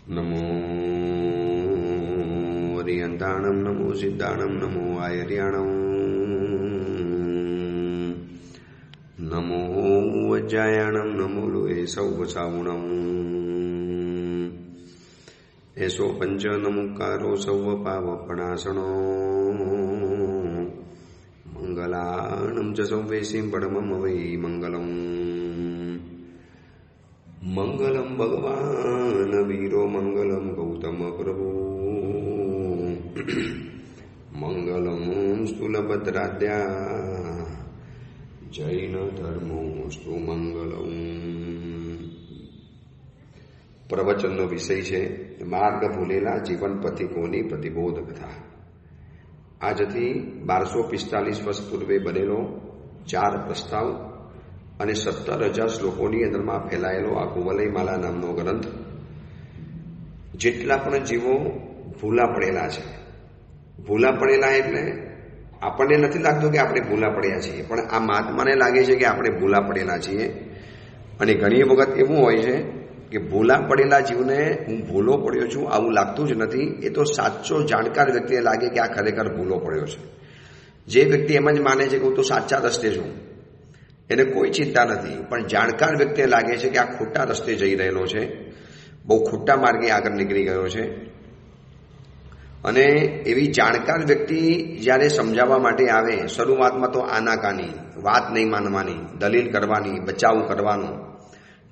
નમો અરિયંતાણમ નમો સિદ્ધાણમ નમો આયર્યાણમ નમો વજ્જાયાણમ નમો લોહે સૌવસાવુણમ એસો પંચ નમુકારો સૌવ પાવપણાસણો મંગલાણમ ચ સૌવેસીમ પડમમ વૈ મંગલમ મંગલમ ભગવાન વીરો મંગલમ ગૌતમ પ્રભુ મંગલમ સ્થૂલભદ્રાદ્યા જૈન ધર્મોસ્તુ મંગલમ. પ્રવચનનો વિષય છે માર્ગ ભૂલેલા જીવન પથિકોની પ્રતિબોધ કથા. આજથી 1245 વર્ષ પૂર્વે બનેલો 4 પ્રસ્તાવ અને 17,000 શ્લોકોની અંદરમાં ફેલાયેલો આ કુવલયમાલા નામનો ગ્રંથ જેટલા પણ જીવો ભૂલા પડેલા છે, ભૂલા પડેલા એટલે આપણને નથી લાગતું કે આપણે ભૂલા પડ્યા છીએ, પણ આ મહાત્માને લાગે છે કે આપણે ભૂલા પડેલા છીએ. અને ઘણી વખત એવું હોય છે કે ભૂલા પડેલા જીવને હું ભૂલો પડ્યો છું આવું લાગતું જ નથી. એ તો સાચો જાણકાર વ્યક્તિને લાગે કે આ ખરેખર ભૂલો પડ્યો છે. જે વ્યક્તિ એમ જ માને છે કે હું તો સાચા રસ્તે છું, એને કોઈ ચિંતા નથી, પણ જાણકાર વ્યક્તિને લાગે છે કે આ ખોટા રસ્તે જઈ રહેલો છે, બહુ ખોટા માર્ગે આગળ નીકળી ગયો છે. અને એવી જાણકાર વ્યક્તિ જ્યારે સમજાવવા માટે આવે, શરૂઆતમાં તો આનાકાની વાત નહીં માનવાની, દલીલ કરવાની, બચાવ કરવાનો,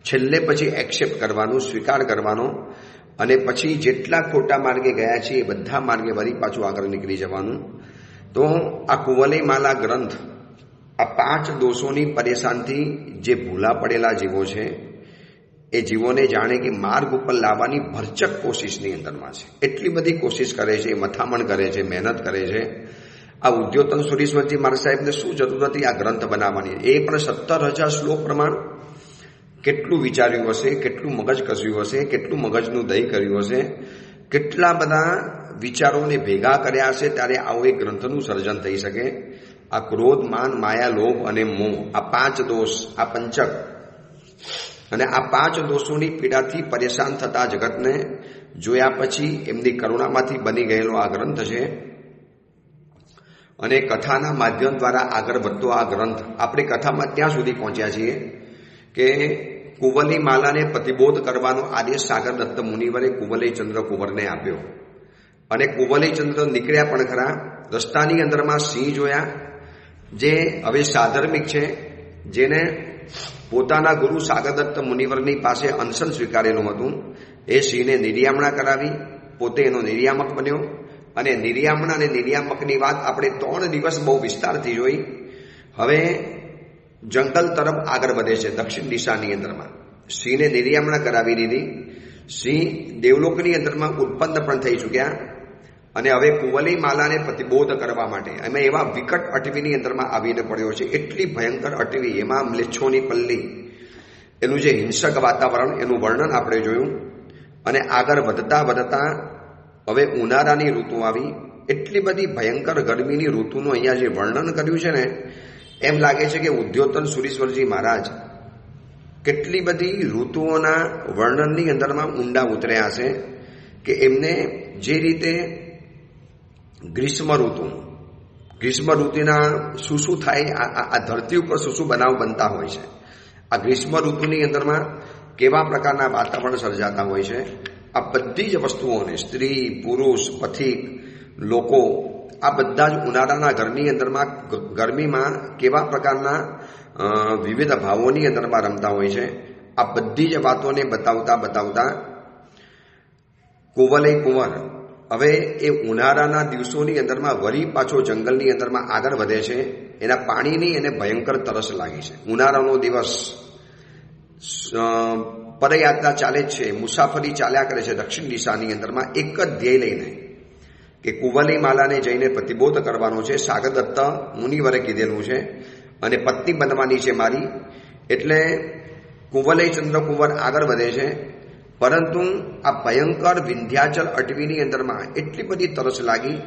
છેલ્લે પછી એક્સેપ્ટ કરવાનું, સ્વીકાર કરવાનો, અને પછી જેટલા ખોટા માર્ગે ગયા છે એ બધા માર્ગે વળી પાછું આગળ નીકળી જવાનું. તો આ કુવલયમાલા ગ્રંથ આ 5 દોષોની પરેશાનથી જે ભૂલા પડેલા જીવો છે એ જીવોને જાણે કે માર્ગ ઉપર લાવવાની ભરચક કોશિશની અંદરમાં છે. એટલી બધી કોશિશ કરે છે, મથામણ કરે છે, મહેનત કરે છે. આ ઉદ્યોતન સુરેશ્વરજી મહારાજ સાહેબને શું જરૂર હતી આ ગ્રંથ બનાવવાની? એ પણ 17,000 શ્લોક પ્રમાણ કેટલું વિચાર્યું હશે, કેટલું મગજ કસ્યું હશે, કેટલું મગજનું દહીં કર્યું હશે, કેટલા બધા વિચારોને ભેગા કર્યા હશે ત્યારે આવું એક ગ્રંથનું સર્જન થઈ શકે. આ ક્રોધ, માન, માયા, લોભ અને મોહ, આ 5 દોષ, આ પંચક, અને આ 5 દોષોની પીડાથી પરેશાન થતા જગતને જોયા પછી એમની કરુણામાંથી બની ગયેલો આ ગ્રંથ છે. અને કથાના માધ્યમ દ્વારા આગળ વધતો આ ગ્રંથ આપણે કથામાં ત્યાં સુધી પહોંચ્યા છીએ કે કુવલયમાલાને પ્રતિબોધ કરવાનો આદેશ સાગર દત્ત મુનિવરે કુવલયચંદ્ર કુંવરને આપ્યો. અને કુવલયચંદ્ર નીકળ્યા પણ ખરા. રસ્તાની અંદરમાં સિંહ જોયા જે હવે સાધર્મિક છે, જેને પોતાના ગુરુ સાગરદત્ત મુનિવરની પાસે અનશન સ્વીકારેલું હતું. એ સિંહને નિર્યામણા કરાવી, પોતે એનો નિર્યામક બન્યો. અને નિર્યામણા અને નિર્યામકની વાત આપણે 3 દિવસ બહુ વિસ્તારથી જોઈ. હવે જંગલ તરફ આગળ વધે છે દક્ષિણ દિશાની અંદરમાં. સિંહને નિર્યામણા કરાવી દીધી. સિંહ દેવલોકની અંદરમાં ઉત્પન્ન પણ થઈ ચૂક્યા. અને હવે કુવલયમાલાને પ્રતિબોધ કરવા માટે અમે એવા વિકટ અટવીની અંદરમાં આવીને પડ્યો છે. એટલી ભયંકર અટવી, એમાં મ્લેચ્છોની પલ્લી, એનું જે હિંસક વાતાવરણ, એનું વર્ણન આપણે જોયું. અને આગળ વધતા વધતા હવે ઉનાળાની ઋતુ આવી. એટલી બધી ભયંકર ગરમીની ઋતુનું અહીંયા જે વર્ણન કર્યું છે ને, એમ લાગે છે કે ઉદ્યોતન સુરેશ્વરજી મહારાજ કેટલી બધી ઋતુઓના વર્ણનની અંદરમાં ઊંડા ઉતર્યા હશે કે એમને જે રીતે ગ્રીષ્મ ઋતુના શું થાય, આ ધરતી ઉપર શું બનાવ બનતા હોય છે, આ ગ્રીષ્મ ઋતુની અંદરમાં કેવા પ્રકારના વાતાવરણ સર્જાતા હોય છે, આ બધી જ વસ્તુઓને સ્ત્રી, પુરુષ, પથિક, લોકો, આ બધા જ ઉનાળાના ઘરની અંદરમાં ગરમીમાં કેવા પ્રકારના વિવિધ ભાવોની અંદરમાં રમતા હોય છે, આ બધી જ વાતોને બતાવતા કુવલય કુંવર હવે એ ઉનાળાના દિવસોની અંદરમાં વળી પાછો જંગલની અંદરમાં આગળ વધે છે. એના પાણીની એને ભયંકર તરસ લાગી છે. ઉનાળાનો દિવસ, પદયાત્રા ચાલે જ છે, મુસાફરી ચાલ્યા કરે છે દક્ષિણ દિશાની અંદરમાં એક જ ધ્યેય લઈને કે કુવલયમાલાને જઈને પ્રતિબોધ કરવાનો છે. સાગરદત્ત મુનિવરે કીધેલું છે અને પત્ની બનવાની છે મારી. એટલે કુવલયચંદ્ર કુંવર આગળ વધે છે. પરંતુ આ ભયંકર વિંધ્યાચલ અટવીની અંદરમાં એટલી બધી તરસ લાગી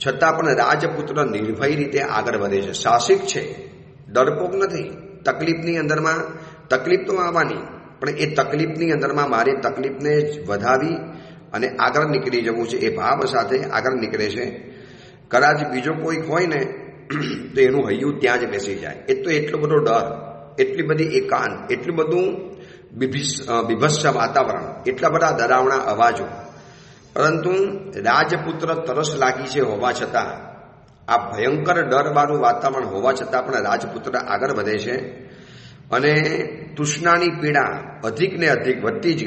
છતાં પણ રાજપુત્ર નિર્ભય રીતે આગળ વધે છે. સાહસિક છે, ડરપોક નથી. તકલીફની અંદરમાં તકલીફ તો આવવાની, પણ એ તકલીફની અંદરમાં મારે તકલીફને વધાવી અને આગળ નીકળી જવું છે, એ ભાવ સાથે આગળ નીકળે છે. કદાચ બીજો કોઈક હોય ને તો એનું હૈયું ત્યાં જ બેસી જાય. એ તો એટલો બધો ડર, એટલી બધી એકાંત, એટલું બધું બીભત્સ વાતાવરણ, એટલા બધા ડરાવણા અવાજો. પરંતુ રાજપુત્ર તરસ લાગી છે હોવા છતાં, આ ભયંકર ડરવાળું વાતાવરણ હોવા છતાં પણ રાજપુત્ર આગળ વધે છે. અને તૃષ્ણાની પીડા અધિક ને અધિક વધતી જ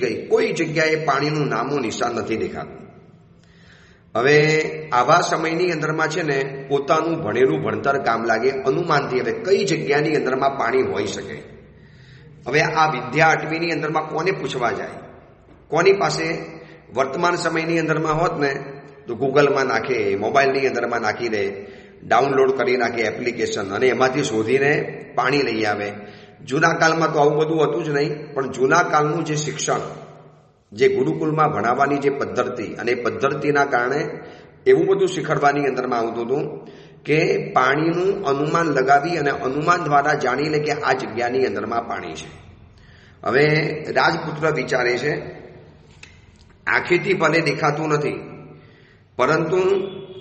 ગઈ. કોઈ જગ્યાએ પાણીનું નામું નિશાન નથી દેખાતું. હવે આવા સમયની અંદરમાં છે ને પોતાનું ભણેલું ભણતર કામ લાગે. અનુમાનથી હવે કઈ જગ્યાની અંદરમાં પાણી હોઈ શકે. હવે આ વિદ્યા અટવીની અંદરમાં કોને પૂછવા જાય? કોની પાસે? વર્તમાન સમયની અંદરમાં હોત ને તો ગૂગલમાં નાખે, મોબાઈલની અંદરમાં નાખી દે, ડાઉનલોડ કરી નાખે એપ્લિકેશન, અને એમાંથી શોધીને પાણી લઈ આવે. જૂના કાળમાં તો આવું બધું હતું જ નહીં. પણ જૂના કાળનું જે શિક્ષણ, જે ગુરુકુલમાં ભણાવવાની જે પદ્ધતિ, અને એ પદ્ધતિના કારણે એવું બધું શીખવવાની અંદરમાં આવતું હતું કે પાણીનું અનુમાન લગાવી અને અનુમાન દ્વારા જાણી લે કે આ જગ્યાની અંદરમાં પાણી છે. હવે રાજપુત્ર વિચારે છે, આંખેથી ભલે દેખાતું નથી, પરંતુ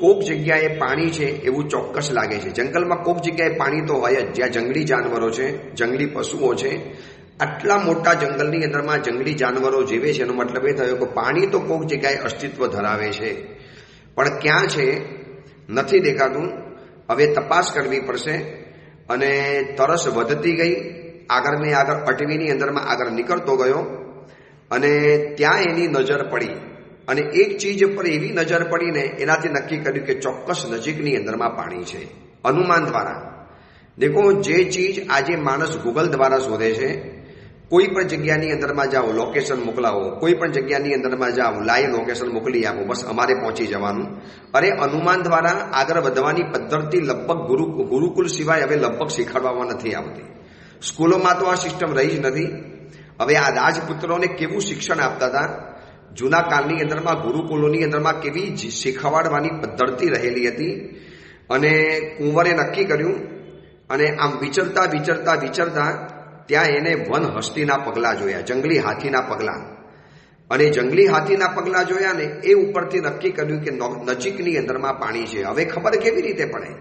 કોક જગ્યાએ પાણી છે એવું ચોક્કસ લાગે છે. જંગલમાં કોક જગ્યાએ પાણી તો હોય જ, જ્યાં જંગલી જાનવરો છે, જંગલી પશુઓ છે. આટલા મોટા જંગલની અંદરમાં જંગલી જાનવરો જીવે છે, એનો મતલબ એ થયો કે પાણી તો કોક જગ્યાએ અસ્તિત્વ ધરાવે છે, પણ ક્યાં છે નથી દેખાતું. હવે તપાસ કરવી પડશે. અને તરસ વધતી ગઈ. આગળ અટવીની અંદરમાં આગળ નીકળતો ગયો, અને ત્યાં એની નજર પડી. અને એક ચીજ પર એવી નજર પડીને એનાથી નક્કી કર્યું કે ચોક્કસ નજીકની અંદરમાં પાણી છે. અનુમાન દ્વારા દેખો, જે ચીજ આજે માણસ ગૂગલ દ્વારા શોધે છે, કોઈ પણ જગ્યાની અંદરમાં જાઓ, લોકેશન મોકલાવો, કોઈ પણ જગ્યાની અંદરમાં જાઓ, લાઈવ લોકેશન મોકલી આપો, બસ અમારે પહોંચી જવાનું. અરે અનુમાન દ્વારા આગળ વધવાની પદ્ધતિ લગભગ ગુરુકુલ સિવાય હવે લગભગ શીખવાડવામાં નથી આવતી. સ્કૂલોમાં તો આ સિસ્ટમ રહી જ નથી. હવે આ રાજપુત્રોને કેવું શિક્ષણ આપતા હતા જૂના કાળની અંદરમાં, ગુરુકુલોની અંદરમાં કેવી શીખવાડવાની પદ્ધતિ રહેલી હતી. અને કુંવરે નક્કી કર્યું, અને આમ વિચરતા ત્યાં એને વન હસ્તીના પગલાં જોયા, જંગલી હાથીના પગલાં. અને જંગલી હાથીના પગલાં જોયા ને એ ઉપરથી નક્કી કર્યું કે નજીકની અંદરમાં પાણી છે. હવે ખબર કેવી રીતે પડે?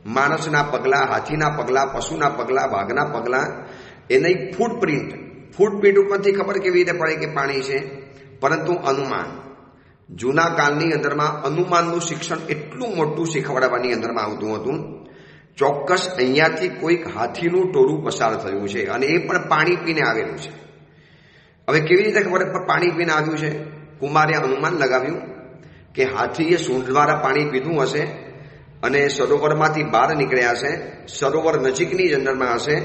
માણસના પગલાં, હાથીના પગલાં, પશુના પગલાં, વાઘના પગલાં, એની ફૂટપ્રિન્ટ ઉપરથી ખબર કેવી રીતે પડે કે પાણી છે? પરંતુ અનુમાન. જૂના કાળની અંદરમાં અનુમાનનું શિક્ષણ એટલું મોટું શીખવાડવાની અંદરમાં આવતું હતું. ચોક્કસ અહીંયાથી કોઈક હાથીનું ટોળું પસાર થયું છે, અને એ પણ પાણી પીને આવેલું છે. હવે કેવી રીતે ખબર પાણી પીને આવ્યું છે? કુમારે અનુમાન લગાવ્યું કે હાથીએ સૂંઢ દ્વારા પાણી પીધું હશે, અને સરોવરમાંથી બહાર નીકળ્યા હશે. સરોવર નજીકની જ અંદરમાં હશે.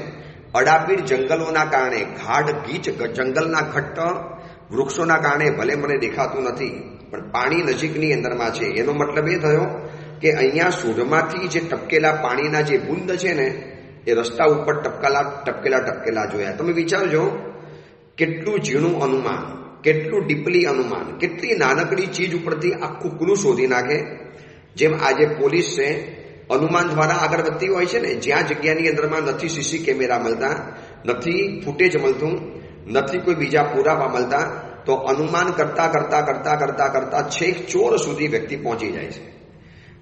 અડાપીડ જંગલોના કારણે, ગાઢ ગીચ જંગલના ઘટ્ટ વૃક્ષોના કારણે ભલે મને દેખાતું નથી, પણ પાણી નજીકની અંદરમાં છે. એનો મતલબ એ થયો કે અહીંયા સૂંઢમાંથી જે ટપકેલા પાણીના જે બુંદ છે ને, એ રસ્તા ઉપર ટપકેલા જોયા. તમે વિચારજો, કેટલું ઝીણું અનુમાન, કેટલું ડીપલી અનુમાન, કેટલી નાનકડી ચીજ ઉપરથી આખું કુલું શોધી નાખે. જેમ આજે પોલીસ છે, અનુમાન દ્વારા આગળ વધતી હોય છે ને. જ્યાં જગ્યાની અંદરમાં નથી સીસી કેમેરા મળતા, નથી ફૂટેજ મળતું, નથી કોઈ બીજા પુરાવા મળતા, તો અનુમાન કરતા છેક ચોર સુધી વ્યક્તિ પહોંચી જાય છે.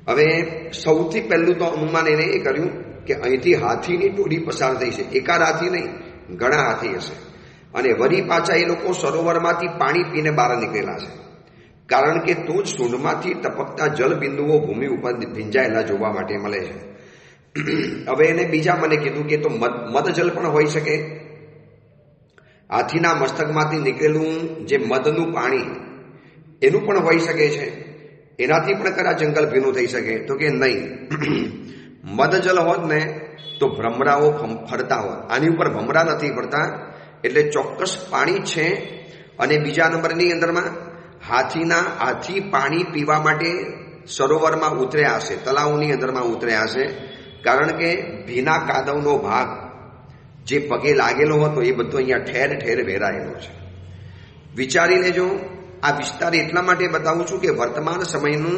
હવે સૌથી પહેલું તો અનુમાન એને એ કર્યું કે અહીંથી હાથીની ટોળી પસાર થઈ છે. એકાદ હાથી નહીં, ઘણા હાથી હશે. અને વળી પાછા એ લોકો સરોવરમાંથી પાણી પીને બહાર નીકળેલા છે. કારણ કે તો જ સૂંઢમાંથી ટપકતા જલબિંદુઓ ભૂમિ ઉપર ભીંજાયેલા જોવા માટે મળે છે. હવે એને બીજા મને કીધું કે તો મદજલ પણ હોઈ શકે. હાથીના મસ્તકમાંથી નીકળેલું જે મધનું પાણી, એનું પણ હોઈ શકે છે. એનાથી પણ કદાચ જંગલ ભીનું થઈ શકે. તો કે નહીં, મદજલ હોત ને તો ભ્રમરાઓ ફરતા હોત. આની ઉપર ભમરા નથી ફરતા, એટલે ચોક્કસ પાણી છે. અને બીજા નંબરની અંદરમાં હાથી પાણી પીવા માટે સરોવરમાં ઉતર્યા હશે, તળાવની અંદરમાં ઉતર્યા હશે. કારણ કે ભીના કાદવનો ભાગ જે પગે લાગેલો હતો એ બધો અહીંયા ઠેર ઠેર વેરાયેલો છે. વિચારી લેજો. આ વિસ્તાર એટલા માટે બતાવું છું કે વર્તમાન સમયનું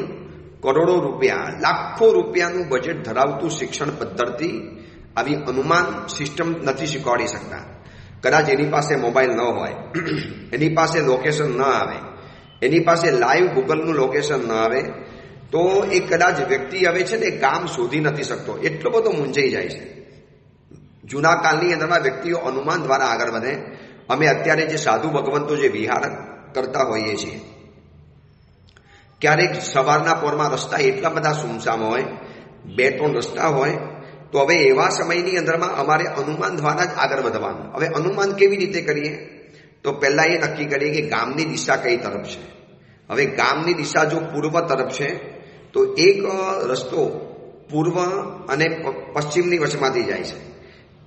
કરોડો રૂપિયા, લાખો રૂપિયાનું બજેટ ધરાવતું શિક્ષણ પદ્ધતિ આવી અનુમાન સિસ્ટમ નથી શીખવાડી શકતા. કદાચ એની પાસે મોબાઈલ ન હોય, એની પાસે લોકેશન ન આવે, એની પાસે લાઈવ ગૂગલનું લોકેશન ન આવે, તો એ કદાચ વ્યક્તિ હવે છે ને ગામ શોધી નથી શકતો, એટલો બધો મૂંઝાઈ જાય છે. જૂના કાળની અંદરમાં વ્યક્તિઓ અનુમાન દ્વારા આગળ વધે. અમે અત્યારે જે સાધુ ભગવંતો જે વિહાર કરતા હોઈએ છીએ, ક્યારેક સવારના પોરમાં રસ્તા એટલા બધા સુમસામ હોય, 2-3 રસ્તા હોય, તો હવે એવા સમયની અંદરમાં અમારે અનુમાન દ્વારા જ આગળ વધવાનું. હવે અનુમાન કેવી રીતે કરીએ? તો પહેલા એ નક્કી કરીએ કે ગામની દિશા કઈ તરફ છે. હવે ગામની દિશા જો પૂર્વ તરફ છે તો એક રસ્તો પૂર્વ અને પશ્ચિમની વચમાંથી જાય છે,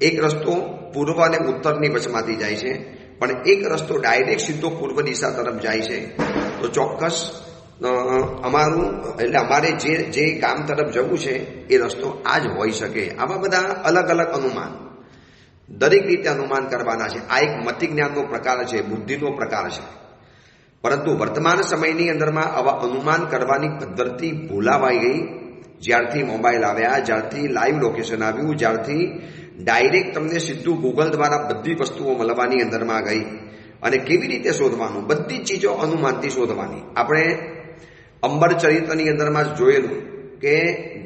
એક રસ્તો પૂર્વ અને ઉત્તરની વચમાંથી જાય છે, પણ એક રસ્તો ડાયરેક્ટ સીધો પૂર્વ દિશા તરફ જાય છે. તો ચોક્કસ અમારું એટલે અમારે જે ગામ તરફ જવું છે એ રસ્તો આ જ હોઈ શકે. આવા બધા અલગ અલગ અનુમાન દરેક રીતે અનુમાન કરવાના છે. આ એક મતિ જ્ઞાનનો પ્રકાર છે, બુદ્ધિનો પ્રકાર છે. પરંતુ વર્તમાન સમયની અંદરમાં આવા અનુમાન કરવાની પદ્ધતિ ભૂલાવાઈ ગઈ. જ્યારથી મોબાઈલ આવ્યા, જ્યારથી લાઈવ લોકેશન આવ્યું, જ્યારથી ડાયરેક્ટ તમને સીધું ગૂગલ દ્વારા બધી વસ્તુઓ મળવાની અંદરમાં ગઈ. અને કેવી રીતે શોધવાનું? બધી જ ચીજો અનુમાનથી શોધવાની. આપણે અંબર ચરિત્રની અંદરમાં જોયેલું કે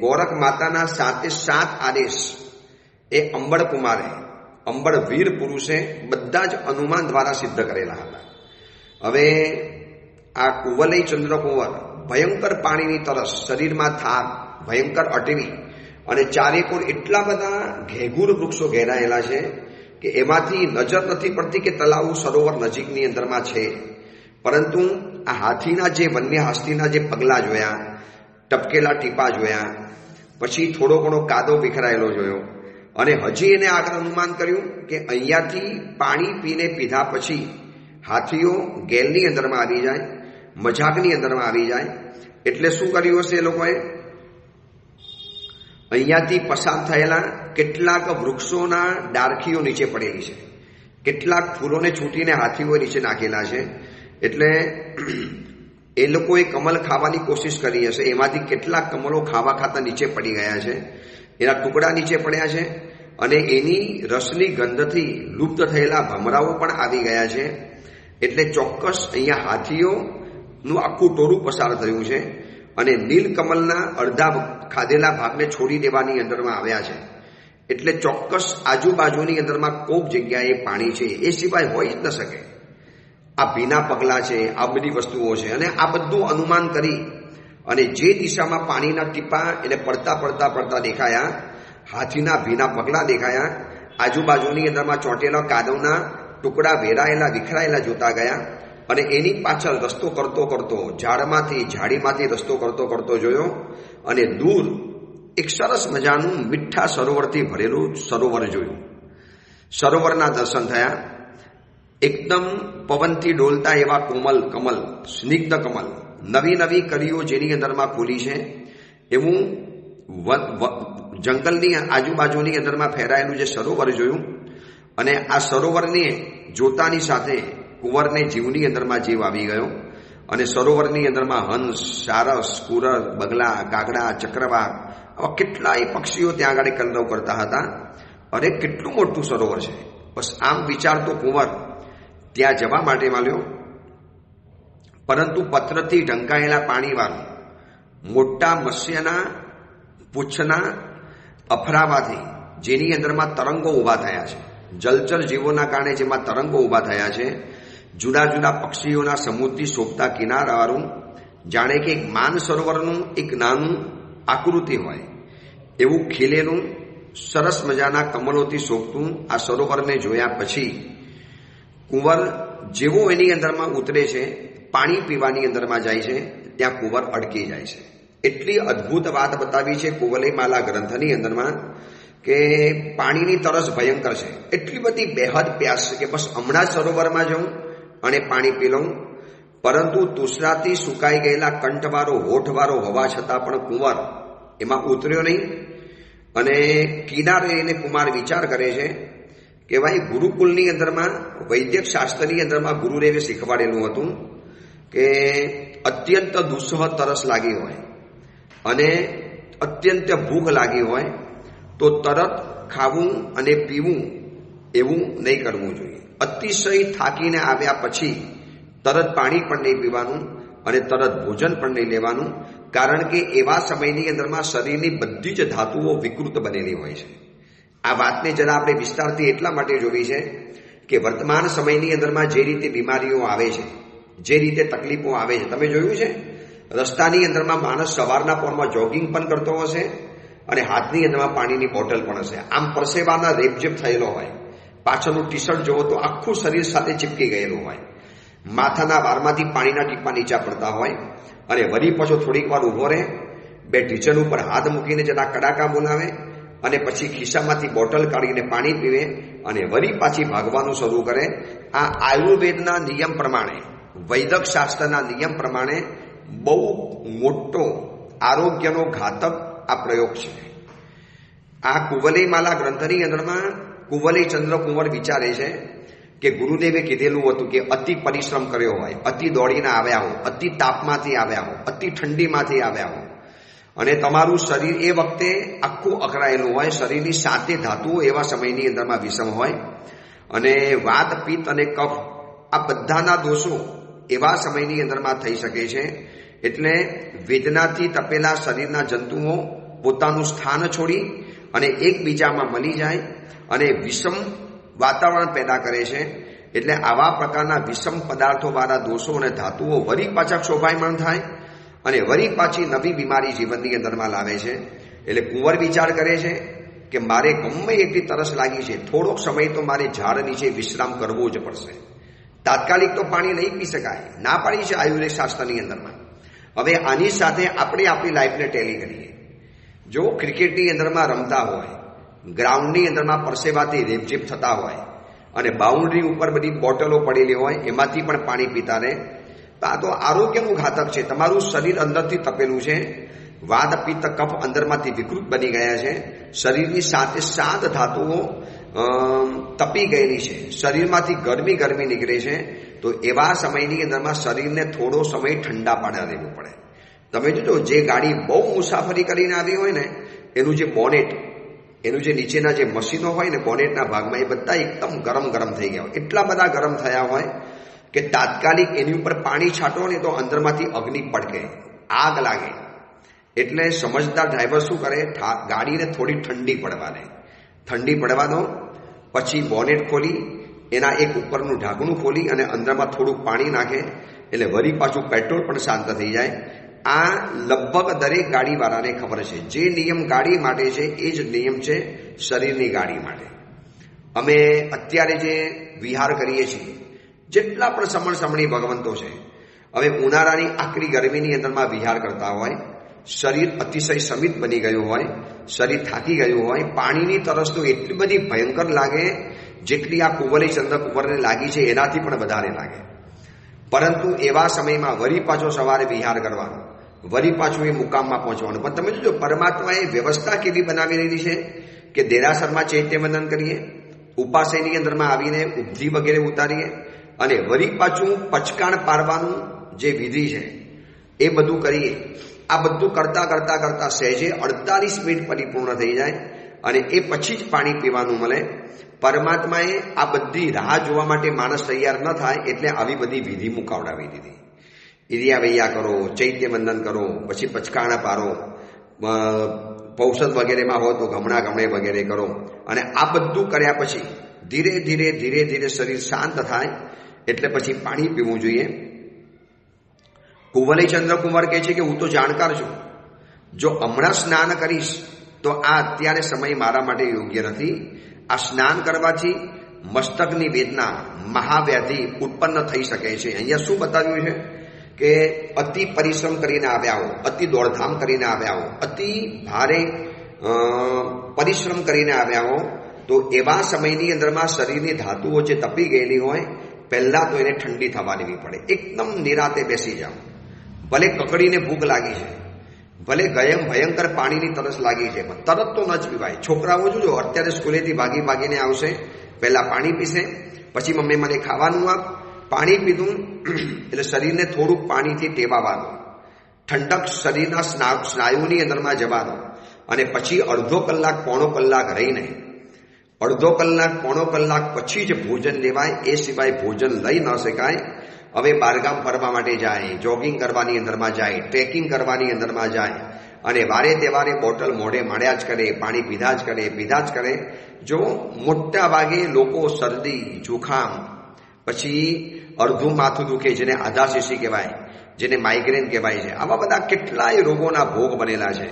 ગોરખ માતાના 7 આદેશ એ અંબળ કુમારે, અંબળ વીર પુરુષે બધા જ અનુમાન દ્વારા સિદ્ધ કરેલા હતા. હવે આ કુવલય ચંદ્રકુંવર ભયંકર પાણીની તરસ, શરીરમાં થાક, ભયંકર અટવી અને ચારેકોર એટલા બધા ઘેઘૂર વૃક્ષો ઘેરાયેલા છે કે એમાંથી નજર નથી પડતી કે તળાવ સરોવર નજીકની અંદરમાં છે. પરંતુ આ હાથીના જે વન્ય હસ્તીના જે પગલા જોયા, ટપકેલા ટીપા જોયા, પછી થોડો ઘણો કાદવ વિખરાયેલો જોયો અને હજી એને આગળ અનુમાન કર્યું કે અહીંયાથી પાણી પીને પીધા પછી હાથીઓ ગેલની અંદરમાં આવી જાય, મજાકની અંદરમાં આવી જાય. એટલે શું કર્યું હશે એ લોકોએ? અહીંયાથી પસાર થયેલા કેટલાક વૃક્ષોના ડાળખીઓ નીચે પડેલી છે, કેટલાક ફૂલોને છૂટીને હાથીઓએ નીચે નાખેલા છે. એટલે એ લોકોએ કમલ ખાવાની કોશિશ કરી હશે, એમાંથી કેટલાક કમલો ખાતા નીચે પડી ગયા છે, એના ટુકડા નીચે પડ્યા છે અને એની રસની ગંધથી લુપ્ત થયેલા ભમરાઓ પણ આવી ગયા છે. એટલે ચોક્કસ અહીંયા હાથીઓનું આખું ટોળું પસાર થયું છે અને નીલકમલના અડધા ખાધેલા ભાગને છોડી દેવાની અંદરમાં આવ્યા છે. એટલે ચોક્કસ આજુબાજુની અંદરમાં કોઈક જગ્યાએ પાણી છે, એ સિવાય હોઈ જ ન શકે. આ ભીના પગલા છે, આ બધી વસ્તુઓ છે. અને આ બધું અનુમાન કરી અને જે દિશામાં પાણીના ટીપા એને પડતા દેખાયા, હાથીના ભીના પગલા દેખાયા, આજુબાજુની અંદરમાં ચોંટેલા કાદવના ટુકડા વેરાયેલા વિખરાયેલા જોતા ગયા અને એની પાછળ રસ્તો કરતો ઝાડીમાંથી રસ્તો કરતો જોયો અને દૂર એક સરસ મજાનું મીઠા સરોવરથી ભરેલું સરોવર જોયું. સરોવરના દર્શન થયા. એકદમ પવનથી ડોલતા એવા કોમલ કમલ, સ્નિગ્ધ કમલ, નવી કલીઓ જેની અંદરમાં ખુલી છે, એવું જંગલની આજુબાજુની અંદરમાં ફેરાયેલું જે સરોવર જોયું. અને આ સરોવરને જોતાની સાથે કુંવરને જીવની અંદરમાં જીવ આવી ગયો અને સરોવરની અંદરમાં હંસ, સારસ, કુરર, બગલા, કાગડા, ચક્રવાક આવા કેટલાય પક્ષીઓ ત્યાં આગળ કલરવ કરતા હતા. અરે કેટલું મોટું સરોવર છે! બસ આમ વિચારતો કુંવર ત્યાં જવા માટે માંડ્યો. પરંતુ પથ્થરથી ઢંકાયેલા પાણીવાળું મોટા મત્સ્યના પૂંછના અફરાવાથી જેની અંદરમાં તરંગો ઊભા થયા છે, જલચર જીવોના કારણે જેમાં તરંગો ઊભા થયા છે, જુદા પક્ષીઓના સમુદ્રી શોભતા કિનારાવાળું, જાણે કે એક માન સરોવરનું એક નાનું આકૃતિ હોય એવું ખીલેલું સરસ મજાના કમલોથી શોભતું આ સરોવરને જોયા પછી કુંવર જેવો એની અંદરમાં ઉતરે છે, પાણી પીવાની અંદરમાં જાય છે, ત્યાં કુંવર અડકી જાય છે. એટલી અદ્ભુત વાત બતાવી છે કુવલયમાલા ગ્રંથની અંદરમાં કે પાણીની તરસ ભયંકર છે. એટલી બધી બેહદ પ્યાસ છે કે બસ હમણાં જ સરોવરમાં જાઉં અને પાણી પી લઉં. પરંતુ તુષરાથી સુકાઈ ગયેલા કંઠવાળો હોઠવાળો હોવા છતાં પણ કુંવર એમાં ઉતર્યો નહીં. અને કિનારે એને કુમાર વિચાર કરે છે કે ભાઈ ગુરુકુલની અંદરમાં વૈદિક શાસ્ત્રની અંદરમાં ગુરુદેવે શીખવાડેલું હતું કે અત્યંત દુસ્સહ તરસ લાગી હોય અને અત્યંત ભૂખ લાગી હોય તો તરત ખાવું અને પીવું એવું નહીં કરવું જોઈએ. અતિશય થાકીને આવ્યા પછી તરત પાણી પણ નહીં પીવાનું અને તરત ભોજન પણ નહીં લેવાનું, કારણ કે એવા સમયની અંદરમાં શરીરની બધી જ ધાતુઓ વિકૃત બનેલી હોય છે. આ વાતને જરા આપણે વિસ્તારથી એટલા માટે જોવી છે કે વર્તમાન સમયની અંદરમાં જે રીતે બીમારીઓ આવે છે, જે રીતે તકલીફો આવે છે, તમે જોયું છે રસ્તાની અંદરમાં માણસ સવારના પોરમાં જોગિંગ પણ કરતો હશે અને હાથની અંદરમાં પાણીની બોટલ પણ હશે, આમ પરસેવાના રેપઝેપ થયેલો હોય, પાછળનું ટી શર્ટ જોવો તો આખું શરીર સાથે ચીપકી ગયેલું હોય, માથાના વારમાંથી પાણીના ટીપા નીચા પડતા હોય અને વળી પાછો થોડીક વાર ઊભો રહે, બે ઢીચણ ઉપર હાથ મૂકીને જરા કડાકા બોલાવે અને પછી ખિસ્સામાંથી બોટલ કાઢીને પાણી પીવે અને વળી પાછી ભાગવાનું શરૂ કરે. આ આયુર્વેદના નિયમ પ્રમાણે, વૈદક શાસ્ત્રના નિયમ પ્રમાણે બહુ મોટો આરોગ્યનો ઘાતક આ પ્રયોગ છે. આ કુવલયમાલા ગ્રંથની અંદરમાં કુવલયચંદ્ર કુંવર વિચારે છે કે ગુરુદેવે કીધેલું હતું કે અતિ પરિશ્રમ કર્યો હોય, અતિ દોડીને આવ્યા હો, અતિ તાપમાંથી આવ્યા હો, અતિ ઠંડીમાંથી આવ્યા હો અને તમારું શરીર એ વખતે આખું અકળાયેલું હોય, શરીરની સાતે ધાતુઓ એવા સમયની અંદરમાં વિષમ હોય અને વાત, પિત્ત અને કફ આ બધાના દોષો એવા સમયની અંદરમાં થઈ શકે છે. એટલે વેદનાથી તપેલા શરીરના જંતુઓ પોતાનું સ્થાન છોડી અને એકબીજામાં મળી જાય અને વિષમ વાતાવરણ પેદા કરે છે. એટલે આવા પ્રકારના વિષમ પદાર્થોવાળા દોષો અને ધાતુઓ વળી પાછા શોભાયમાન થાય અને વળી પાછી નવી બીમારી જીવનની અંદરમાં લાવે છે. એટલે કુંવર વિચાર કરે છે કે મારે ગમે એટલી તરસ લાગી છે, થોડોક સમય તો મારે ઝાડ નીચે વિશ્રામ કરવો જ પડશે. તાત્કાલિક તો પાણી નહીં પી શકાય, ના પાડી છે આયુર્વેદ શાસ્ત્રની અંદરમાં. હવે આની સાથે આપણે આપણી લાઈફને ટેલી કરીએ. જો ક્રિકેટની અંદરમાં રમતા હોય, ગ્રાઉન્ડની અંદરમાં પરસેવાથી રેપઝેપ થતા હોય અને બાઉન્ડ્રી ઉપર બધી બોટલો પડેલી હોય, એમાંથી પણ પાણી પીતા રહે તો આ તો આરોગ્યનું ઘાતક છે. તમારું શરીર અંદરથી તપેલું છે, વાદ, પિત્ત, કફ અંદરમાંથી વિકૃત બની ગયા છે, શરીરની સાથે સાત ધાતુઓ તપી ગયેલી છે, શરીરમાંથી ગરમી નીકળે છે. તો એવા સમયની અંદરમાં શરીરને થોડો સમય ઠંડા પાડવા દેવું પડે. તમે જોજો, જે ગાડી બહુ મુસાફરી કરીને આવી હોય ને, એનું જે બોનેટ, એનું જે નીચેના જે મશીનો હોય ને બોનેટના ભાગમાં, એ બધા એકદમ ગરમ થઈ ગયા હોય, એટલા બધા ગરમ થયા હોય કે તાત્કાલિક એની ઉપર પાણી છાંટો ને તો અંદરમાંથી અગ્નિ પડકે, આગ લાગે. એટલે સમજદાર ડ્રાઈવર શું કરે, ગાડીને થોડી ઠંડી પડવા દે. ઠંડી પડવા દો પછી બોનેટ ખોલી એના એક ઉપરનું ઢાંકણું ખોલી અને અંદરમાં થોડું પાણી નાખે એટલે વળી પાછું પેટ્રોલ પણ શાંત થઈ જાય. આ લગભગ દરેક ગાડીવાળાને ખબર છે. જે નિયમ ગાડી માટે છે એ જ નિયમ છે શરીરની ગાડી માટે. અમે અત્યારે જે વિહાર કરીએ છીએ, જેટલા પણ સમણી ભગવંતો છે, હવે ઉનાળાની આકરી ગરમીની અંદરમાં વિહાર કરતા હોય, શરીર અતિશય સમિત બની ગયું હોય, શરીર થાકી ગયું હોય, પાણીની તરસ તો એટલી બધી ભયંકર લાગે જેટલી આ કુંવલયચંદ્ર કુંવરને લાગી છે એનાથી પણ વધારે લાગે. પરંતુ એવા સમયમાં વળી પાછો સવારે વિહાર કરવાનો, વળી પાછું એ મુકામમાં પહોંચવાનું. પણ તમે જોજો, પરમાત્માએ વ્યવસ્થા કેવી બનાવી રહેલી છે કે દેરાસરમાં ચૈત્ય વંદન કરીએ, ઉપાસયની અંદરમાં આવીને ઉપધિ વગેરે ઉતારીએ અને વળી પાછું પચકાણ પાડવાનું જે વિધિ છે એ બધું કરીએ. આ બધું કરતા સહેજે 48 મિનિટ પરિપૂર્ણ થઈ જાય અને એ પછી જ પાણી પીવાનું મળે. પરમાત્માએ આ બધી રાહ જોવા માટે માણસ તૈયાર ન થાય એટલે આવી બધી વિધિ મુકાવડાવી દીધી. ઇરિયા વૈયા કરો, ચૈત્ય વંદન કરો, પછી પચકાણા પારો, પૌષધ વગેરેમાં હોય તો ગમણે વગેરે કરો અને આ બધું કર્યા પછી ધીરે શરીર શાંત થાય એટલે પછી પાણી પીવું જોઈએ. કુંવલયચંદ્ર કુંવર કહે છે કે હું તો જાણકાર છું, જો હમણાં સ્નાન કરીશ તો આ અત્યારે સમય મારા માટે યોગ્ય નથી. આ સ્નાન કરવાથી મસ્તકની વેદના, મહાવ્યાધિ ઉત્પન્ન થઈ શકે છે. અહીંયા શું બતાવ્યું છે કે અતિ પરિશ્રમ કરીને આવ્યા હો, અતિ દોડધામ કરીને આવ્યા હો, અતિ ભારે પરિશ્રમ કરીને આવ્યા હો, તો એવા સમયની અંદરમાં શરીરની ધાતુઓ જે તપી ગયેલી હોય, પહેલા તો એને ઠંડી થવા દેવી પડે. એકદમ નિરાતે બેસી જાઓ. ભલે કકડીને ભૂખ લાગી છે, ભલે ભયંકર પાણીની તરસ લાગી છે, પણ તરત તો ન જ પીવાય. છોકરાઓ જોજો, અત્યારે સ્કૂલેથી ભાગીને આવશે, પહેલા પાણી પીશે, પછી મમ્મી મને ખાવાનું આપ. પાણી પીધું એટલે શરીરને થોડુંક પાણીથી ટેવાવાનું, ઠંડક શરીરના સ્નાયુની અંદરમાં જવાનું અને પછી અડધો કલાક પોણો કલાક રહીને અડધો કલાક પોણો કલાક પછી જ ભોજન લેવાય, એ સિવાય ભોજન લઈ ન શકાય. હવે બહારગામ ફરવા માટે જાય, જોગિંગ કરવાની અંદરમાં જાય, ટ્રેકિંગ કરવાની અંદરમાં જાય અને વારે તહેવારે બોટલ મોઢે માળ્યા જ કરે, પાણી પીધા જ કરે. જો મોટા ભાગે લોકો શરદી, જોખામ, પછી અડધું માથું દુખે જેને આધાશીશી કહેવાય, જેને માઇગ્રેન કહેવાય છે, આવા બધા કેટલાય રોગોના ભોગ બનેલા છે.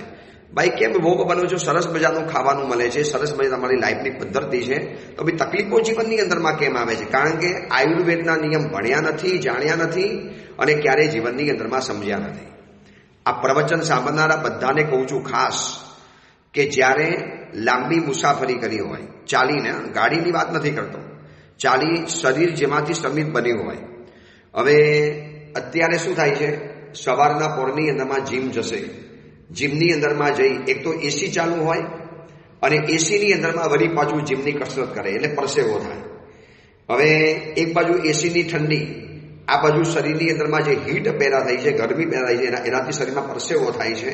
ભાઈ કેમ ભોગ બનો છો? સરસ મજાનું ખાવાનું મળે છે, સરસ મજા તમારી લાઈફની પદ્ધતિ છે, તો ભાઈ તકલીફો જીવનની અંદરમાં કેમ આવે છે? કારણ કે આયુર્વેદના નિયમ ભણ્યા નથી, જાણ્યા નથી અને ક્યારેય જીવનની અંદરમાં સમજ્યા નથી. આ પ્રવચન સાંભળનારા બધાને કહું છું ખાસ કે જ્યારે લાંબી મુસાફરી કરી હોય, ચાલીને, ગાડીની વાત નથી કરતો, ચાલી શરીર જેમાંથી શ્રમિત બન્યું હોય. હવે અત્યારે શું થાય છે? સવારના પોરની અંદરમાં જીમ જશે, જીમની અંદરમાં જઈ એક તો એસી ચાલુ હોય અને એસીની અંદરમાં વળી પાછું જીમની કસરત કરે એટલે પરસેવો થાય. હવે એક બાજુ એસીની ઠંડી, આ બાજુ શરીરની અંદરમાં જે હીટ પેદા થઈ છે, ગરમી પેદા થઈ છે, એનાથી શરીરમાં પરસેવો થાય છે.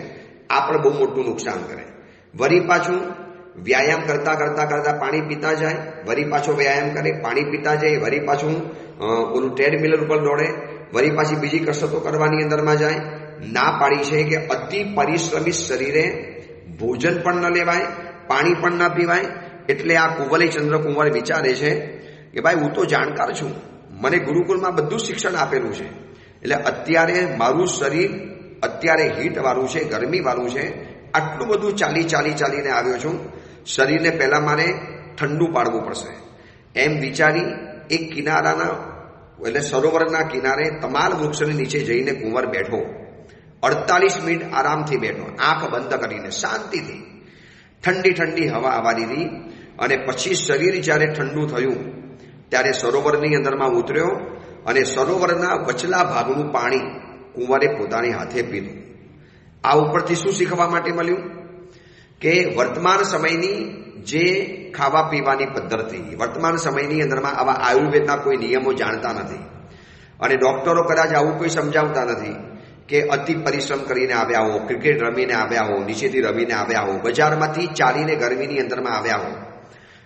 આ પણ બહુ મોટું નુકસાન કરે. વળી પાછું વ્યાયામ કરતા પાણી પીતા જાય, વળી પાછો વ્યાયામ કરે, પાણી પીતા જાય, વળી પાછું ઓલું ટ્રેડમિલર ઉપર દોડે, વળી પાછી બીજી કસરતો કરવાની અંદરમાં જાય. ના પાડી છે કે અતિ પરિશ્રમિત શરીરે ભોજન પણ ન લેવાય, પાણી પણ ન પીવાય. એટલે આ કુંવલીચંદ્ર કુંવર વિચારે છે કે ભાઈ હું તો જાણકાર છું, મને ગુરુકુળમાં બધું શિક્ષણ આપેલું છે, એટલે અત્યારે મારું શરીર અત્યારે હીટ વાળું છે, ગરમી વાળું છે, આટલું બધું ચાલીને આવ્યો છું, શરીરને પહેલાં મારે ઠંડુ પાડવું પડશે. એમ વિચારી એક કિનારાના એટલે સરોવરના કિનારે તમાલ વૃક્ષની નીચે જઈને કુંવર બેઠો. 48 મિનિટ આરામથી બેઠો, આંખ બંધ કરીને શાંતિથી. ઠંડી હવા આવવા દીધી અને પછી શરીર જ્યારે ઠંડુ થયું ત્યારે સરોવરની અંદરમાં ઉતર્યો અને સરોવરના વચલા ભાગનું પાણી કુંવરે પોતાની હાથે પીધું. આ ઉપરથી શું શીખવા માટે મળ્યું? કે વર્તમાન સમયની જે ખાવા પીવાની પદ્ધતિ, વર્તમાન સમયની અંદરમાં આવા આયુર્વેદના કોઈ નિયમો જાણતા નથી અને ડોક્ટરો કદાચ આવું કોઈ સમજાવતા નથી કે અતિ પરિશ્રમ કરીને આવ્યા હો, ક્રિકેટ રમીને આવ્યા હો, નીચેથી રમીને આવ્યા હો, બજારમાંથી ચાલીને ગરમીની અંદરમાં આવ્યા હો.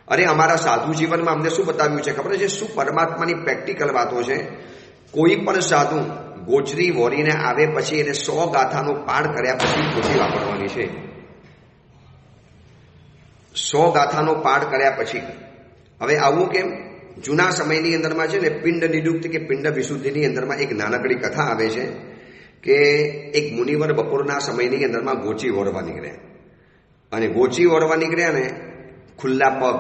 અરે અમારા સાધુ જીવનમાં અમને શું બતાવ્યું છે ખબર છે? શું પરમાત્માની પ્રેક્ટિકલ વાતો છે. કોઈ પણ સાધુ ગોચરી વોરીને આવે પછી એને 100 ગાથાનો પાઠ કર્યા પછી ગોચરી વાપરવાની છે. 100 ગાથાનો પાઠ કર્યા પછી. હવે આવું કેમ? જૂના સમયની અંદરમાં છે ને પિંડ નિરુક્તિ કે પિંડ વિશુદ્ધિની અંદરમાં એક નાનકડી કથા આવે છે કે એક મુનિવર બપોરના સમયની અંદરમાં ગોચી વોરવા નીકળ્યા અને ગોચી વોરવા નીકળ્યા ને ખુલ્લા પગ,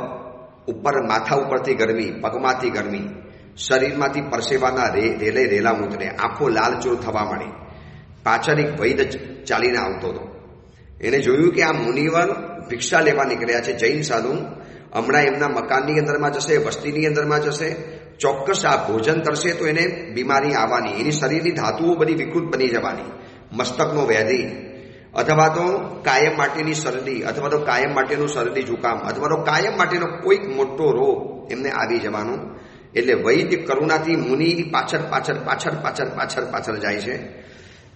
ઉપર માથા ઉપરથી ગરમી, પગમાંથી ગરમી, શરીરમાંથી પરસેવાના રેલા ઉતરે, આંખો લાલચૂર થવા માંડી. પાછળ એક વૈદ ચાલીને આવતો હતો. એને જોયું કે આ મુનિવર ભિક્ષા લેવા નીકળ્યા છે, જૈન સાધુ. હમણાં એમના મકાનની અંદરમાં જશે, વસ્તીની અંદરમાં જશે, ચોક્કસ આ ભોજન કરશે તો એને બીમારી આવવાની, એની શરીરની ધાતુઓ બધી વિકૃત બની જવાની, મસ્તકનો વ્યાધિ અથવા તો કાયમ માટેની શરદી અથવા તો કાયમ માટેનું શરદી ઝુકામ અથવા તો કાયમ માટેનો કોઈક મોટો રોગ એમને આવી જવાનો. એટલે વૈદ્ય કરુણાથી મુનિની પાછળ જાય છે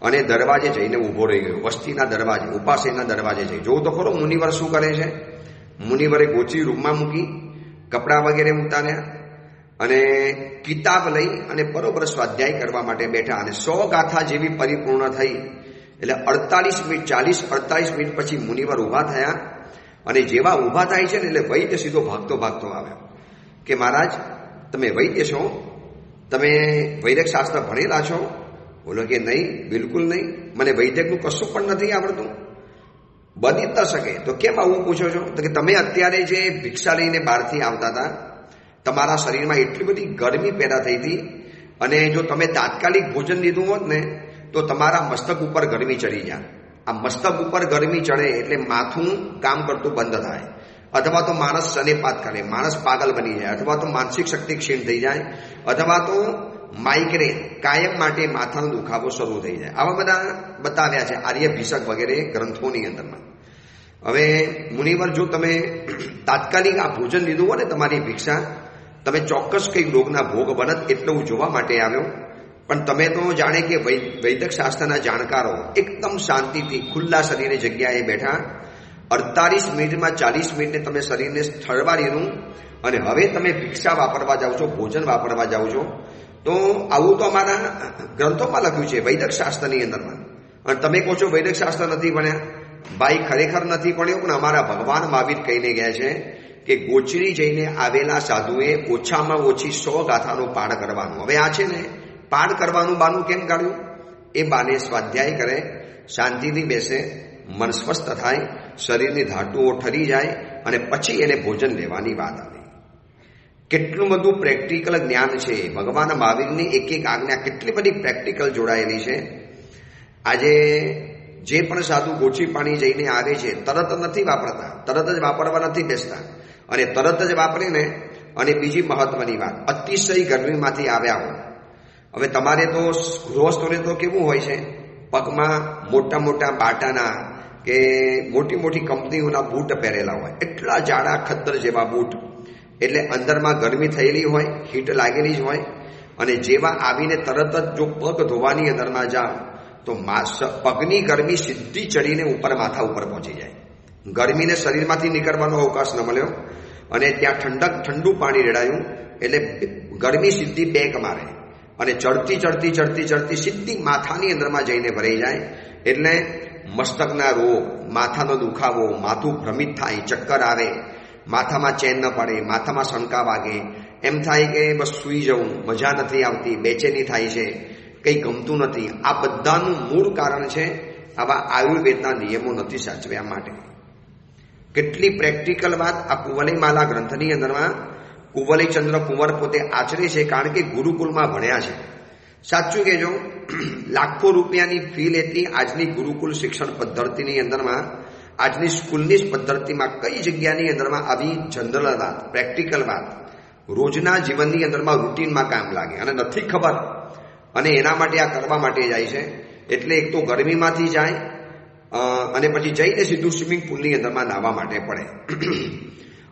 અને દરવાજે જઈને ઊભો રહી ગયો. વસ્તીના દરવાજે, ઉપાસેના દરવાજે જઈ જોવું તો ખરો મુનિવર શું કરે છે. મુનિવરે ગોચી રૂમમાં મૂકી, કપડાં વગેરે ઉતાર્યા અને કિતાબ લઈ અને બરોબર સ્વાધ્યાય કરવા માટે બેઠા અને 100 ગાથા જેવી પરિપૂર્ણ થઈ. એટલે 48 મિનિટ પછી મુનિવર ઊભા થયા અને જેવા ઊભા થાય છે ને એટલે વૈદ્ય સીધો ભાગતો આવ્યો કે મહારાજ તમે વૈદ્ય છો, તમે વૈદક શાસ્ત્ર ભણેલા છો? બોલો કે નહીં, બિલકુલ નહીં, મને વૈદકનું કશું પણ નથી આવડતું. બની જ ન શકે. તો કેમ આવું પૂછો છો? તો કે તમે અત્યારે જે ભિક્ષા લઈને બહારથી આવતા હતા, તમારા શરીરમાં એટલી બધી ગરમી પેદા થઈ હતી અને જો તમે તાત્કાલિક ભોજન લીધું હોત ને તો તમારા મસ્તક ઉપર ગરમી ચડી જાય. આ મસ્તક ઉપર ગરમી ચડે એટલે માથું કામ કરતું બંધ થાય અથવા તો માણસ શનેપાત કરે, માણસ પાગલ બની જાય અથવા તો માનસિક શક્તિ ક્ષીણ થઈ જાય અથવા તો માઇગ્રેન, કાયમ માટે માથાનો દુખાવો શરૂ થઈ જાય. આવા બધા બતાવ્યા છે આર્ય ભીષક વગેરે ગ્રંથોની અંદરમાં. હવે મુનિવર, જો તમે તાત્કાલિક આ ભોજન લીધું હોય ને તમારી ભિક્ષા, તમે ચોક્કસ કંઈક રોગના ભોગ બનત, એટલે હું જોવા માટે આવ્યો. પણ તમે તો જાણે કે વૈદક શાસ્ત્રના જાણકારો એકદમ શાંતિથી ખુલ્લા શરીરે જગ્યાએ બેઠા 48 મિનિટમાં 40 મિનિટને તમે શરીરને ઠરવાડીનું અને હવે તમે ભિક્ષા વાપરવા જાઓ છો, ભોજન વાપરવા જાઓ છો. તો આવું તો અમારા ગ્રંથોમાં લખ્યું છે, વૈદક શાસ્ત્રની અંદરમાં. અને તમે કહો છો વૈદક શાસ્ત્ર નથી ભણ્યા. ભાઈ, ખરેખર નથી ભણ્યો, પણ અમારા ભગવાન મહાવીર કહીને ગયા છે કે ગોચરી જઈને આવેલા સાધુએ ઓછામાં ઓછી 100 ગાથાનો પાઠ કરવાનું. હવે આ છે ને, પાઠ કરવાનું બાનું કેમ કાઢ્યું? એ બાને સ્વાધ્યાય કરે, શાંતિથી બેસે, મન સ્વસ્થ થાય, શરીરની ધાતુઓ ઠરી જાય અને પછી એને ભોજન લેવાની વાત આવે. કેટલું બધું પ્રેક્ટિકલ જ્ઞાન છે. ભગવાન મહાવીરની એક એક આજ્ઞા કેટલી બધી પ્રેક્ટિકલ જોડાયેલી છે. આજે જે પણ સાધુ ગોચી પાણી જઈને આવે છે, તરત નથી વાપરતા, તરત જ વાપરવા નથી બેસતા. અને તરત જ વાપરીને, અને બીજી મહત્વની વાત, અતિશય ગરમીમાંથી આવ્યા હોય. હવે તમારે તો ગૃહસ્થોને તો કેવું હોય છે, પગમાં મોટા મોટા બાટાના કે મોટી મોટી કંપનીઓના બૂટ પહેરેલા હોય, એટલા જાડા ખદ્દર જેવા બૂટ. એટલે અંદરમાં ગરમી થયેલી હોય, હીટ લાગેલી જ હોય. અને જેવા આવીને તરત જ જો પગ ધોવાની અંદરમાં જાઓ તો પગની ગરમી સીધી ચડીને ઉપર માથા ઉપર પહોંચી જાય. ગરમીને શરીરમાંથી નીકળવાનો અવકાશ ન મળ્યો. અને ત્યાં ઠંડુ પાણી રેડાયું એટલે ગરમી સીધી બેક મારે અને ચડતી ચડતી ચડતી ચડતી સીધી માથાની અંદરમાં જઈને ભરાઈ જાય. એટલે મસ્તકના રોગ, માથાનો દુખાવો, માથું ભ્રમિત થાય, ચક્કર આવે, માથામાં ચેન ન પડે, માથામાં શંકા વાગે, એમ થાય કે બસ સૂઈ જવું, મજા નથી આવતી, બેચેની થાય છે, કંઈ ગમતું નથી. આ બધાનું મૂળ કારણ છે આવા આયુર્વેદના નિયમો નથી સાચવ્યા માટે. કેટલી પ્રેક્ટિકલ વાત આ કુવલયમાલા ગ્રંથની અંદરમાં કુવલયચંદ્ર કુંવર પોતે આચરે છે, કારણ કે ગુરુકુલમાં ભણ્યા છે. સાચું કહેજો, લાખો રૂપિયાની ફી લેતી આજની ગુરુકુલ શિક્ષણ પદ્ધતિની અંદરમાં, આજની સ્કૂલની જ પદ્ધતિમાં કઈ જગ્યાની અંદરમાં આવી જનરલ વાત, પ્રેક્ટિકલ વાત રોજના જીવનની અંદરમાં રૂટીનમાં કામ લાગે અને નથી ખબર. અને એના માટે આ કરવા માટે જાય છે. એટલે એક તો ગરમીમાંથી જાય અને પછી જઈને સીધું સ્વિમિંગ પુલની અંદરમાં નાહવા માટે પડે.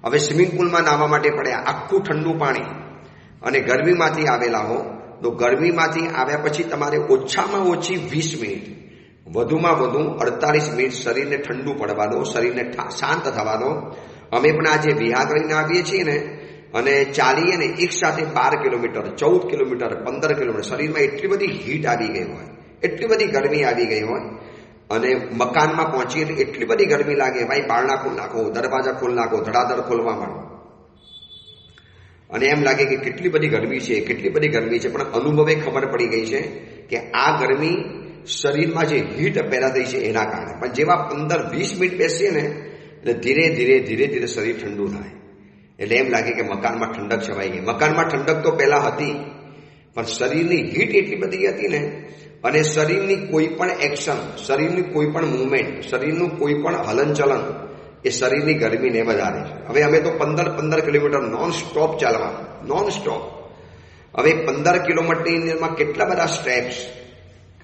હવે સ્વિમિંગ પુલમાં નાહવા માટે પડે આખું ઠંડુ પાણી, અને ગરમીમાંથી આવેલા હો તો ગરમીમાંથી આવ્યા પછી તમારે ઓછામાં ઓછી 20 મિનિટ, વધુમાં વધુ 48 મિનિટ શરીરને ઠંડુ પડવા દો, શરીરને શાંત થવા દો. અમે પણ આજે વિહાર કરીને આવીએ છીએ ને, અને ચાલીએ ને એક સાથે 12 કિલોમીટર, 14 કિલોમીટર, 15 કિલોમીટર, શરીરમાં એટલી બધી હીટ આવી ગઈ હોય, એટલી બધી ગરમી આવી ગઈ હોય. અને મકાનમાં પહોંચીએ એટલે એટલી બધી ગરમી લાગે, ભાઈ બારણા ખોલ નાખો, દરવાજા ખોલ નાખો, ધડાધડ ખોલવા માંડો. અને એમ લાગે કે કેટલી બધી ગરમી છે, કેટલી બધી ગરમી છે. પણ અનુભવે ખબર પડી ગઈ છે કે આ ગરમી શરીરમાં જે હીટ પેદા થઈ છે એના કારણે. પણ જેવા 15-20 મિનિટ બેસીએ ને એટલે ધીરે ધીરે ધીરે ધીરે શરીર ઠંડુ થાય. એટલે એમ લાગે કે મકાનમાં ઠંડક છવાઈ ગઈ. મકાનમાં ઠંડક તો પહેલા હતી, પણ શરીરની હીટ એટલી બધી હતી ને, અને શરીરની કોઈ પણ એક્શન, શરીરની કોઈ પણ મુવમેન્ટ, શરીરનું કોઈ પણ હલનચલન એ શરીરની ગરમીને વધારે છે. હવે અમે તો 15 કિલોમીટર નોન સ્ટોપ ચાલવાનું, નોન સ્ટોપ. હવે 15 કિલોમીટરમાં કેટલા બધા સ્ટેપ્સ,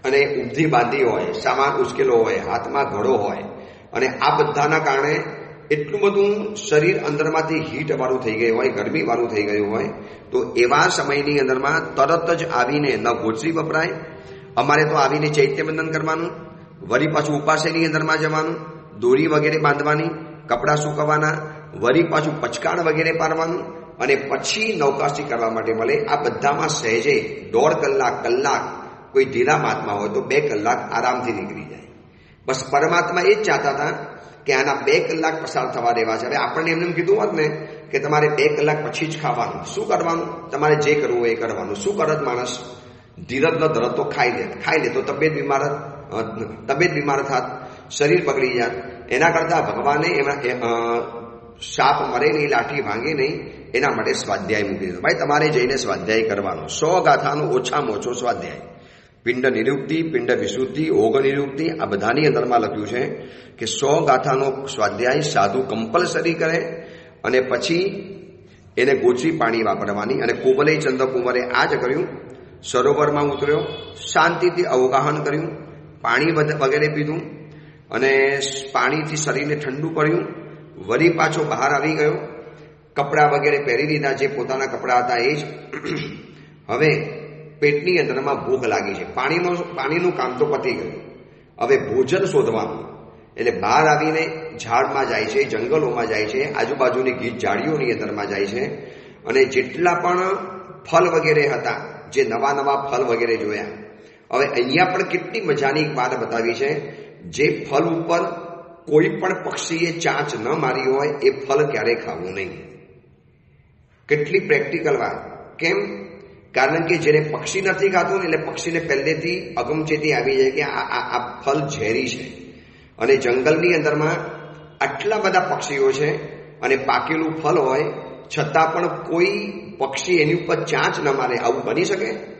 અને ઊંધી બાંધી હોય, સામાન ઉશ્કેલો હોય, હાથમાં ઘડો હોય, અને આ બધાના કારણે એટલું બધું શરીર અંદરમાંથી હીટ વાળું થઈ ગયું હોય, ગરમી વાળું થઈ ગયું હોય. તો એવા સમયની અંદરમાં તરત જ આવીને ન ગોચરી વપરાય. અમારે તો આવીને ચૈત્યબંધન કરવાનું, વળી પાછું ઉપાસેની અંદરમાં જવાનું, દોરી વગેરે બાંધવાની, કપડાં સૂકવવાના, વળી પાછું પચકાણ વગેરે પાડવાનું, અને પછી નૌકાશી કરવા માટે મળે. આ બધામાં સહેજે 1.5 કલાક કોઈ ઢીલા મહાત્મા હોય તો 2 કલાક આરામથી નીકળી જાય. બસ પરમાત્મા એ જ ચાહતા હતા કે આના 2 કલાક પસાર થવા દેવા છે. હવે આપણને એમને કીધું હોત ને કે તમારે 2 કલાક પછી જ ખાવાનું, શું કરવાનું? તમારે જે કરવું હોય એ કરવાનું. શું કરત માણસ? ધીરજ ન ધરત તો ખાઈ લે તો તબિયત બીમાર થાત, શરીર બગડી જાત. એના કરતાં ભગવાને એમાં સાપ મરે નહીં, લાઠી ભાંગે નહીં, એના માટે સ્વાધ્યાય મૂકી દીધો. ભાઈ તમારે જઈને સ્વાધ્યાય કરવાનો. 100 ગાથાનો ઓછામાં ઓછો સ્વાધ્યાય. પિંડ નિરુક્તિ, પિંડ વિશુદ્ધિ, ઓગ નિરુક્તિ, આ બધાની અંદરમાં લખ્યું છે કે 100 ગાથાનો સ્વાધ્યાય સાધુ કમ્પલસરી કરે. અને પછી એને ગોચરી પાણી વાપરવાની. અને કુવલયચંદ્ર કુંવરે આ જ કર્યું. સરોવરમાં ઉતર્યો, શાંતિથી અવગાહન કર્યું, પાણી વગેરે પીધું, અને પાણીથી શરીરને ઠંડુ કર્યું. વળી પાછો બહાર આવી ગયો, કપડાં વગેરે પહેરી દીધા, જે પોતાના કપડાં હતા એ જ. હવે પેટની અંદરમાં ભૂખ લાગી છે, પાણીનું કામ તો પતી ગયું. હવે ભોજન શોધવાનું. એટલે બહાર આવીને ઝાડમાં જાય છે, જંગલોમાં જાય છે, આજુબાજુની ગીચ ઝાડીઓની અંદરમાં જાય છે અને જેટલા પણ ફળ વગેરે હતા, જે નવા નવા ફળ વગેરે જોયા. હવે અહીંયા પણ કેટલી મજાની વાત બતાવી છે, જે ફળ ઉપર કોઈ પણ પક્ષીએ ચાંચ ન મારી હોય એ ફળ ક્યારેય ખાવું નહીં. કેટલી પ્રેક્ટિકલ વાત. કેમ? કારણ કે જેને પક્ષી નથી ખાતું ને એટલે પક્ષીને પહેલેથી અગમચેતી આવી જાય કે આ ફળ ઝેરી છે. અને જંગલની અંદરમાં આટલા બધા પક્ષીઓ છે અને પાકેલું ફળ હોય છતાં પણ કોઈ પક્ષી એની ઉપર ચાંચ ન મારે. આવું બની શકે?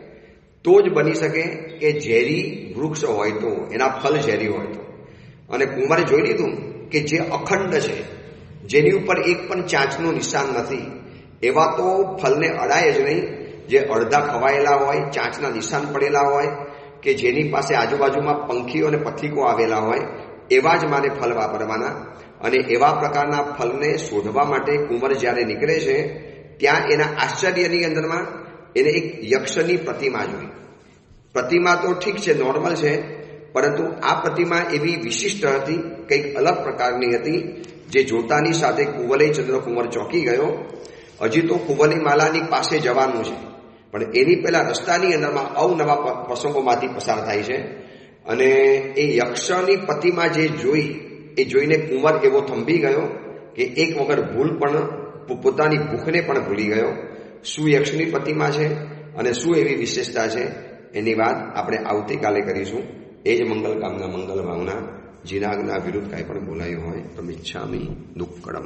તો જ બની શકે કે ઝેરી વૃક્ષ હોય તો, એના ફળ ઝેરી હોય તો. અને કુંવરે જોઈ લીધું કે જે અખંડ છે, જેની ઉપર એક પણ ચાંચનું નિશાન નથી, એવા તો ફળને અડાય જ નહીં. જે અડધા ખવાયેલા હોય, ચાંચના નિશાન પડેલા હોય, કે જેની પાસે આજુબાજુમાં પંખીઓ અને પથિકો આવેલા હોય, એવા જ મારે ફળ વાપરવાના. અને એવા પ્રકારના ફળને શોધવા માટે કુંવર જ્યારે નીકળે છે ત્યાં એના આશ્ચર્યની અંદરમાં એને એક યક્ષની પ્રતિમા જોઈ. પ્રતિમા તો ઠીક છે, નોર્મલ છે, પરંતુ આ પ્રતિમા એવી વિશિષ્ટ હતી, કંઈક અલગ પ્રકારની હતી, જે જોતાની સાથે કુંવલે ચંદ્રકુંવર ચોંકી ગયો. હજી તો કુંવરની માલાની પાસે જવાનું છે, પણ એની પહેલા રસ્તાની અંદરમાં અવનવા પ્રસંગોમાંથી પસાર થાય છે. અને એ યક્ષની પ્રતિમા જે જોઈ, એ જોઈને કુંવર એવો થંભી ગયો કે એક વગર ભૂલ પણ પોતાની ભૂખને પણ ભૂલી ગયો. શું યક્ષની પ્રતિમા છે અને શું એવી વિશેષતા છે એની વાત આપણે આવતીકાલે કરીશું. એ જ મંગલ કામના મંગલ ભાવના. જીનાગના વિરુદ્ધ કાંઈ પણ બોલાયું હોય તો મિચ્છામિ દુક્કડમ.